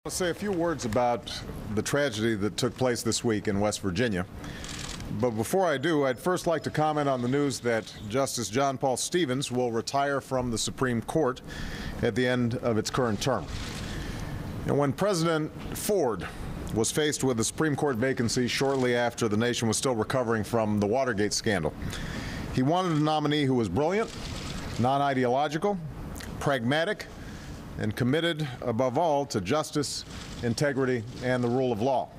I'll say a few words about the tragedy that took place this week in West Virginia. But before I do, I'd first like to comment on the news that Justice John Paul Stevens will retire from the Supreme Court at the end of its current term. And when President Ford was faced with a Supreme Court vacancy shortly after the nation was still recovering from the Watergate scandal, he wanted a nominee who was brilliant, non-ideological, pragmatic, and committed, above all, to justice, integrity, and the rule of law.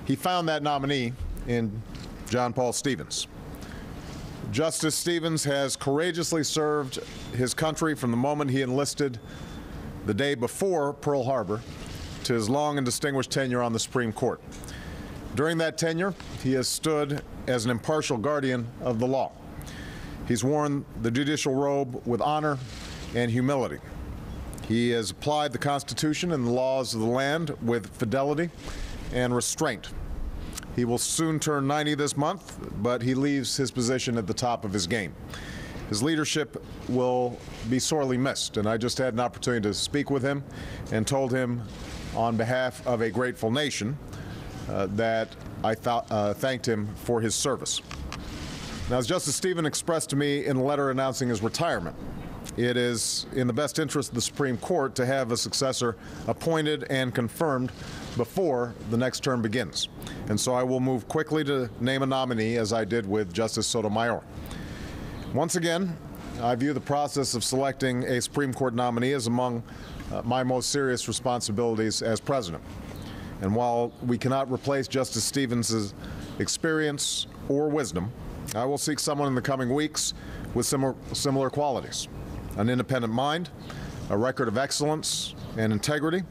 He found that nominee in John Paul Stevens. Justice Stevens has courageously served his country from the moment he enlisted the day before Pearl Harbor to his long and distinguished tenure on the Supreme Court. During that tenure, he has stood as an impartial guardian of the law. He's worn the judicial robe with honor and humility. He has applied the Constitution and the laws of the land with fidelity and restraint. He will soon turn 90 this month, but he leaves his position at the top of his game. His leadership will be sorely missed, and I just had an opportunity to speak with him and told him on behalf of a grateful nation that I thanked him for his service. Now, as Justice Stevens expressed to me in a letter announcing his retirement, it is in the best interest of the Supreme Court to have a successor appointed and confirmed before the next term begins. And so I will move quickly to name a nominee, as I did with Justice Sotomayor. Once again, I view the process of selecting a Supreme Court nominee as among my most serious responsibilities as president. And while we cannot replace Justice Stevens' experience or wisdom, I will seek someone in the coming weeks with similar qualities: an independent mind, a record of excellence and integrity,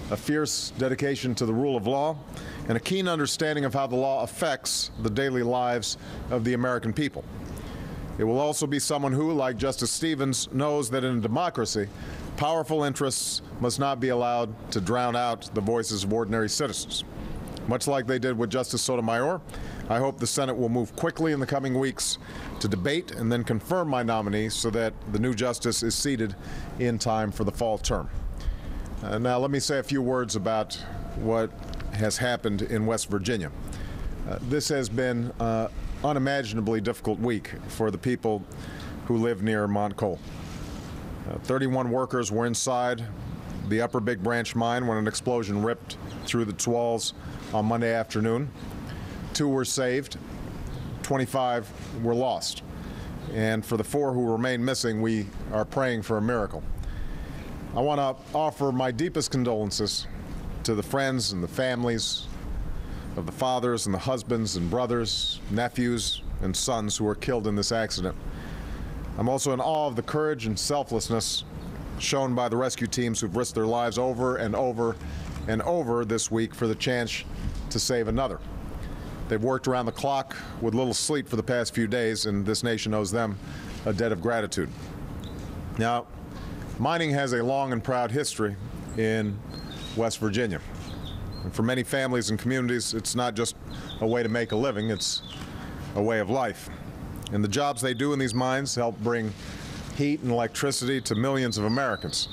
a fierce dedication to the rule of law, and a keen understanding of how the law affects the daily lives of the American people. It will also be someone who, like Justice Stevens, knows that in a democracy, powerful interests must not be allowed to drown out the voices of ordinary citizens. Much like they did with Justice Sotomayor, I hope the Senate will move quickly in the coming weeks to debate and then confirm my nominee so that the new justice is seated in time for the fall term. Now, let me say a few words about what has happened in West Virginia. This has been an unimaginably difficult week for the people who live near Mont Cole. 31 workers were inside the Upper Big Branch mine when an explosion ripped through its walls on Monday afternoon. 2 were saved, 25 were lost. And for the 4 who remain missing, we are praying for a miracle. I want to offer my deepest condolences to the friends and the families of the fathers and the husbands and brothers, nephews and sons who were killed in this accident. I'm also in awe of the courage and selflessness shown by the rescue teams who've risked their lives over and over and over this week for the chance to save another. They've worked around the clock with little sleep for the past few days, and this nation owes them a debt of gratitude. Now, mining has a long and proud history in West Virginia. And for many families and communities, it's not just a way to make a living, it's a way of life. And the jobs they do in these mines help bring heat and electricity to millions of Americans.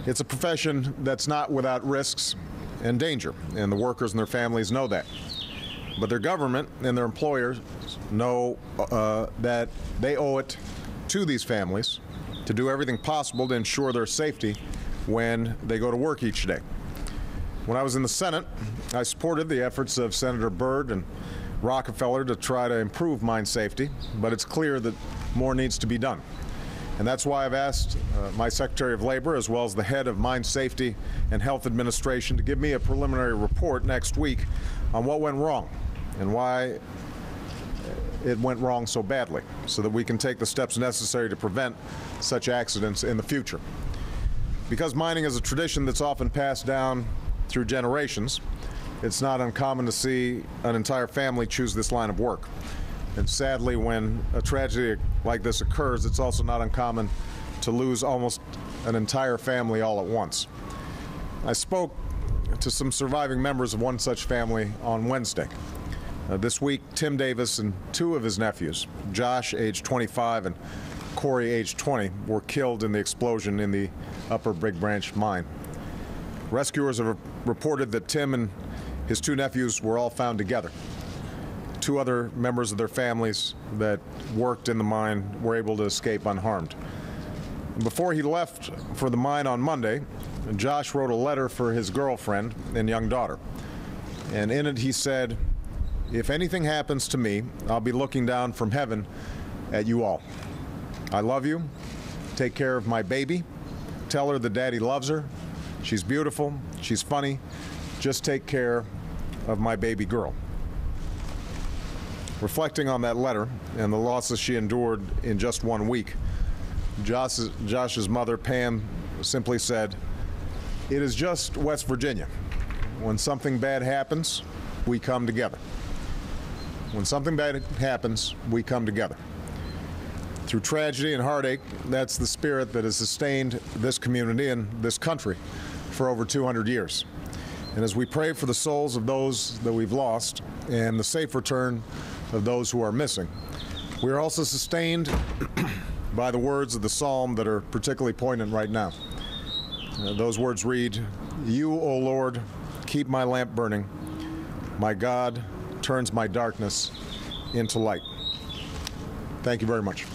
It's a profession that's not without risks and danger, and the workers and their families know that. But their government and their employers know that they owe it to these families to do everything possible to ensure their safety when they go to work each day. When I was in the Senate, I supported the efforts of Senator Byrd and Rockefeller to try to improve mine safety, but it's clear that more needs to be done. And that's why I've asked my Secretary of Labor, as well as the head of Mine Safety and Health Administration, to give me a preliminary report next week on what went wrong and why it went wrong so badly, so that we can take the steps necessary to prevent such accidents in the future. Because mining is a tradition that's often passed down through generations, it's not uncommon to see an entire family choose this line of work. And sadly, when a tragedy like this occurs, it's also not uncommon to lose almost an entire family all at once. I spoke to some surviving members of one such family on Wednesday. This week, Tim Davis and 2 of his nephews, Josh, age 25, and Corey, age 20, were killed in the explosion in the Upper Big Branch mine. Rescuers have reported that Tim and his 2 nephews were all found together. 2 other members of their families that worked in the mine were able to escape unharmed. Before he left for the mine on Monday, Josh wrote a letter for his girlfriend and young daughter. And in it he said, "If anything happens to me, I'll be looking down from heaven at you all. I love you. Take care of my baby. Tell her that Daddy loves her. She's beautiful. She's funny. Just take care of my baby girl." Reflecting on that letter and the losses she endured in just 1 week, Josh's mother, Pam, simply said, "It is just West Virginia. When something bad happens, we come together. When something bad happens, we come together." Through tragedy and heartache, that's the spirit that has sustained this community and this country for over 200 years. And as we pray for the souls of those that we've lost and the safe return of those who are missing, we are also sustained by the words of the psalm that are particularly poignant right now. Those words read, "You, O Lord, keep my lamp burning. My God turns my darkness into light." Thank you very much.